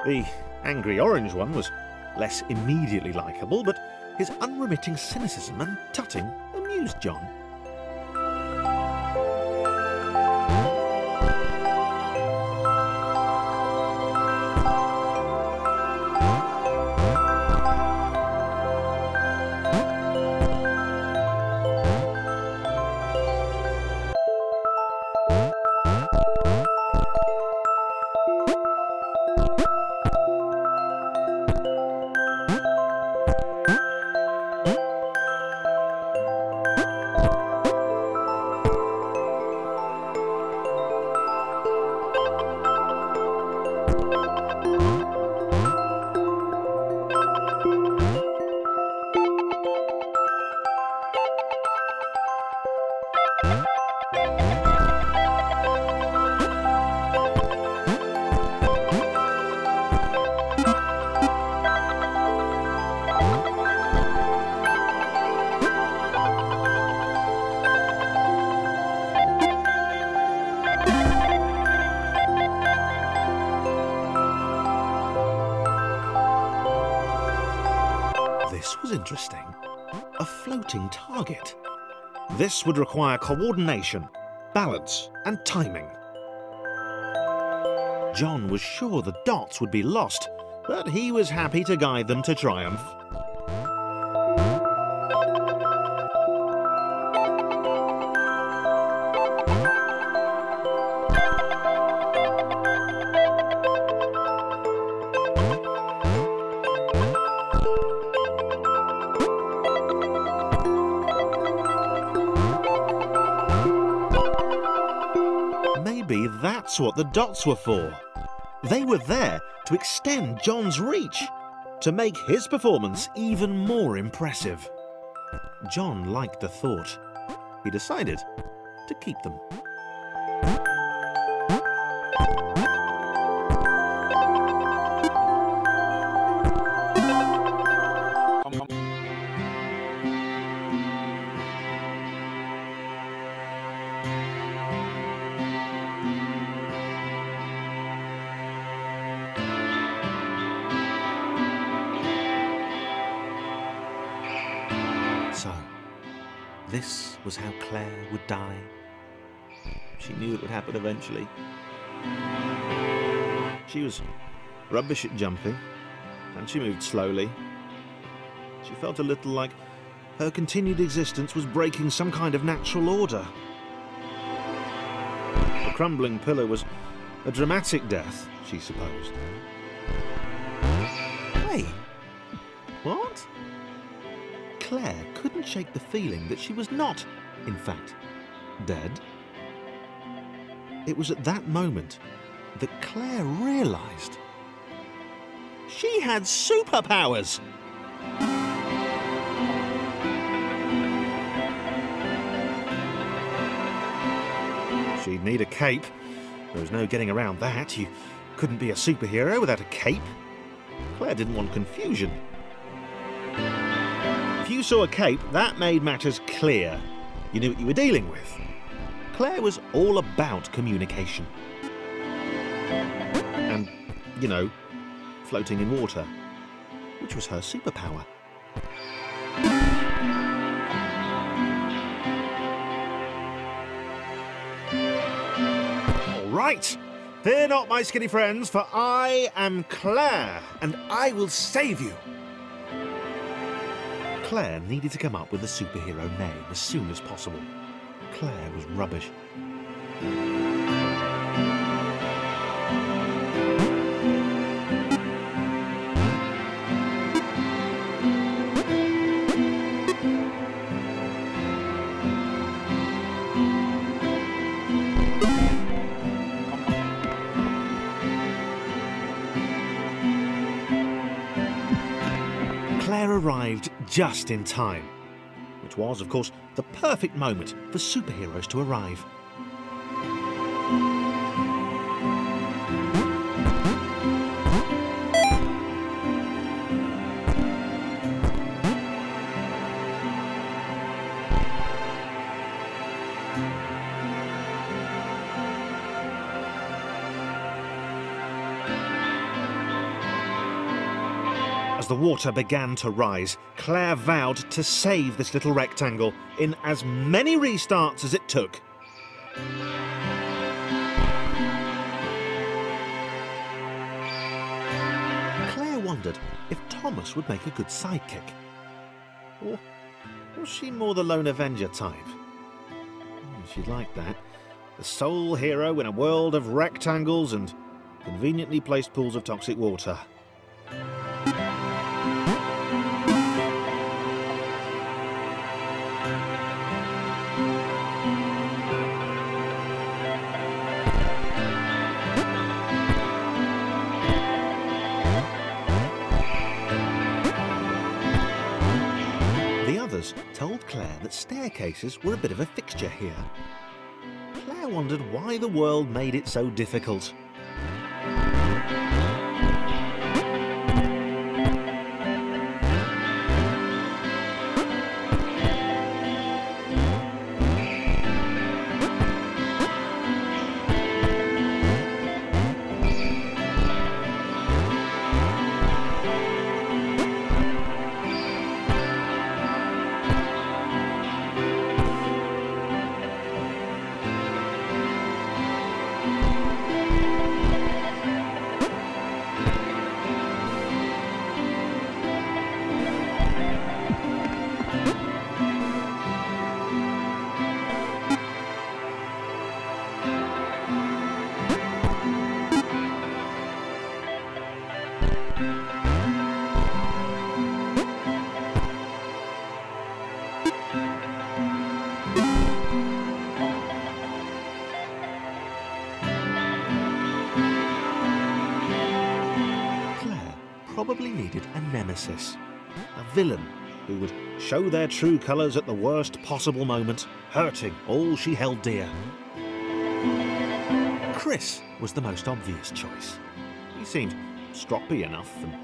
The angry orange one was less immediately likeable, but his unremitting cynicism and tutting amused John. This was interesting. A floating target. This would require coordination, balance, and timing. John was sure the dots would be lost, but he was happy to guide them to triumph. Maybe that's what the dots were for. They were there to extend John's reach, to make his performance even more impressive. John liked the thought. He decided to keep them. So, this was how Claire would die. She knew it would happen eventually. She was rubbish at jumping, and she moved slowly. She felt a little like her continued existence was breaking some kind of natural order. The crumbling pillar was a dramatic death, she supposed. Wait, what? Claire couldn't shake the feeling that she was not, in fact, dead. It was at that moment that Claire realised she had superpowers. She'd need a cape. There was no getting around that. You couldn't be a superhero without a cape. Claire didn't want confusion. If you saw a cape, that made matters clear. You knew what you were dealing with. Claire was all about communication. And, you know, floating in water, which was her superpower. All right, fear not, my skinny friends, for I am Claire, and I will save you. Claire needed to come up with a superhero name as soon as possible. Claire was rubbish. Claire arrived just in time. which was, of course, the perfect moment for superheroes to arrive. As the water began to rise, Claire vowed to save this little rectangle in as many restarts as it took. Claire wondered if Thomas would make a good sidekick. Or was she more the lone Avenger type? She'd like that. The sole hero in a world of rectangles and conveniently placed pools of toxic water. Told Claire that staircases were a bit of a fixture here. Claire wondered why the world made it so difficult. Probably needed a nemesis, a villain who would show their true colours at the worst possible moment, hurting all she held dear. Chris was the most obvious choice. He seemed stroppy enough, and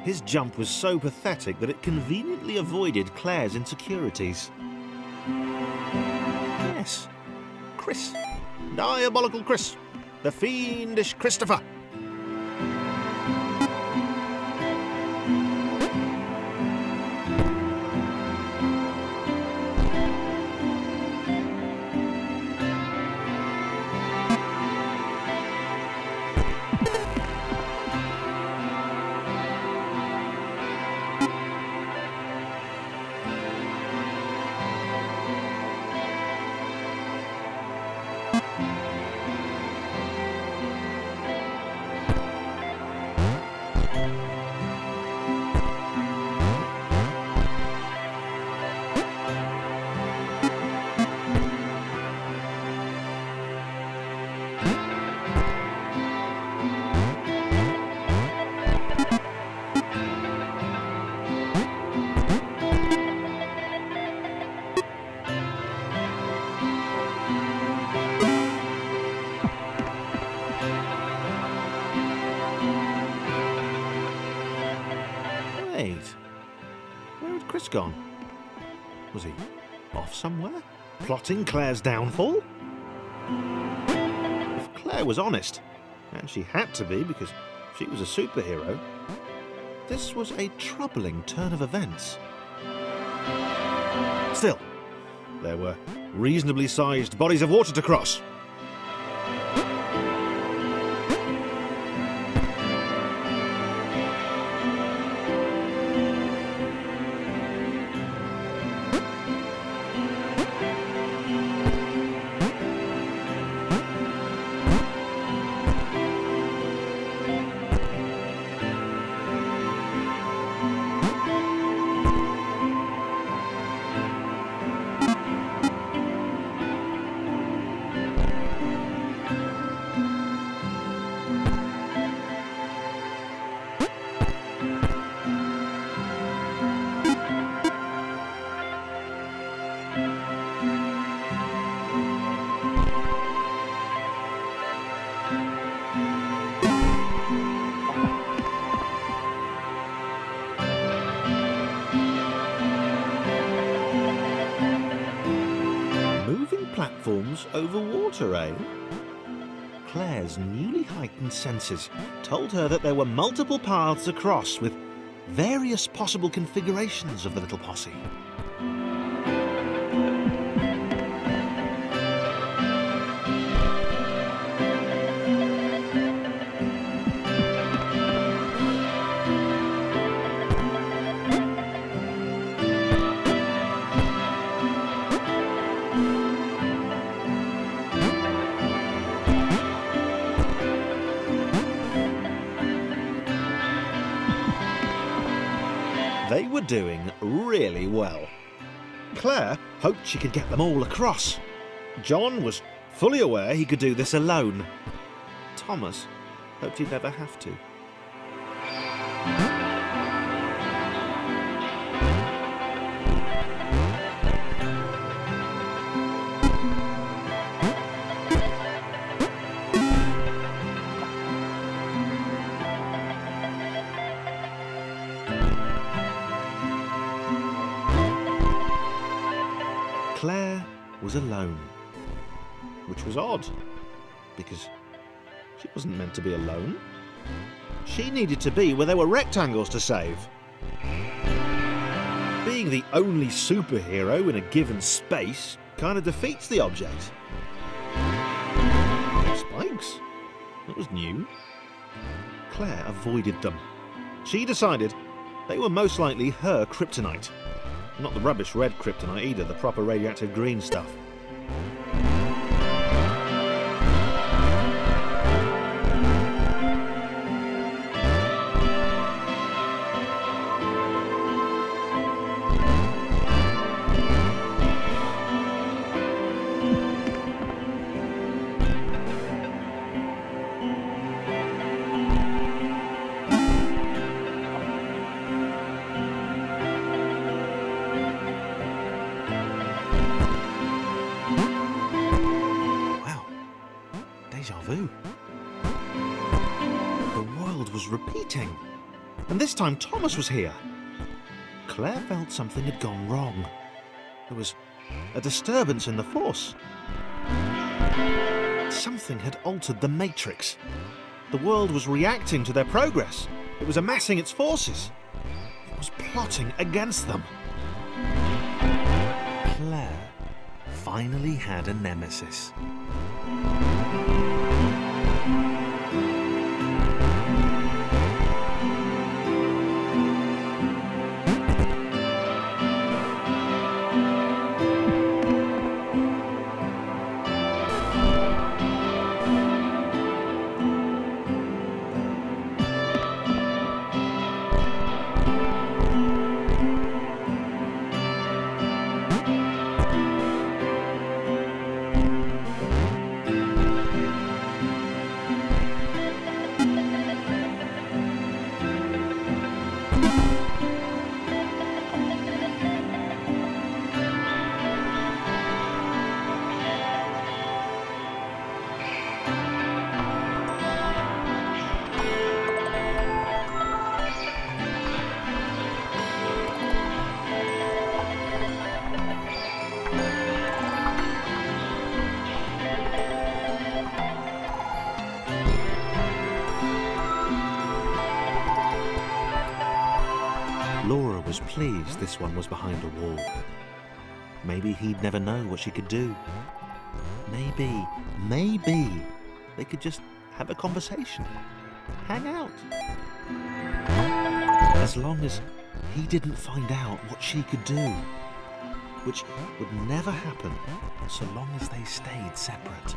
his jump was so pathetic that it conveniently avoided Claire's insecurities. Yes, Chris. Diabolical Chris. The fiendish Christopher. Wait, where had Chris gone? Was he off somewhere, plotting Claire's downfall? If Claire was honest, and she had to be because she was a superhero, this was a troubling turn of events. Still, there were reasonably sized bodies of water to cross. arms over water, eh? Claire's newly heightened senses told her that there were multiple paths across with various possible configurations of the little posse. They were doing really well. Claire hoped she could get them all across. John was fully aware he could do this alone. Thomas hoped he'd never have to. Claire was alone, which was odd, because she wasn't meant to be alone. She needed to be where there were rectangles to save. Being the only superhero in a given space kind of defeats the object. Spikes? That was new. Claire avoided them. She decided they were most likely her kryptonite. Not the rubbish red kryptonite either, the proper radioactive green stuff. Deja vu. The world was repeating, and this time Thomas was here. Claire felt something had gone wrong. There was a disturbance in the force. Something had altered the matrix. The world was reacting to their progress. It was amassing its forces. It was plotting against them. Claire finally had a nemesis. Laura was pleased this one was behind a wall. Maybe he'd never know what she could do. Maybe they could just have a conversation, hang out. As long as he didn't find out what she could do, which would never happen so long as they stayed separate.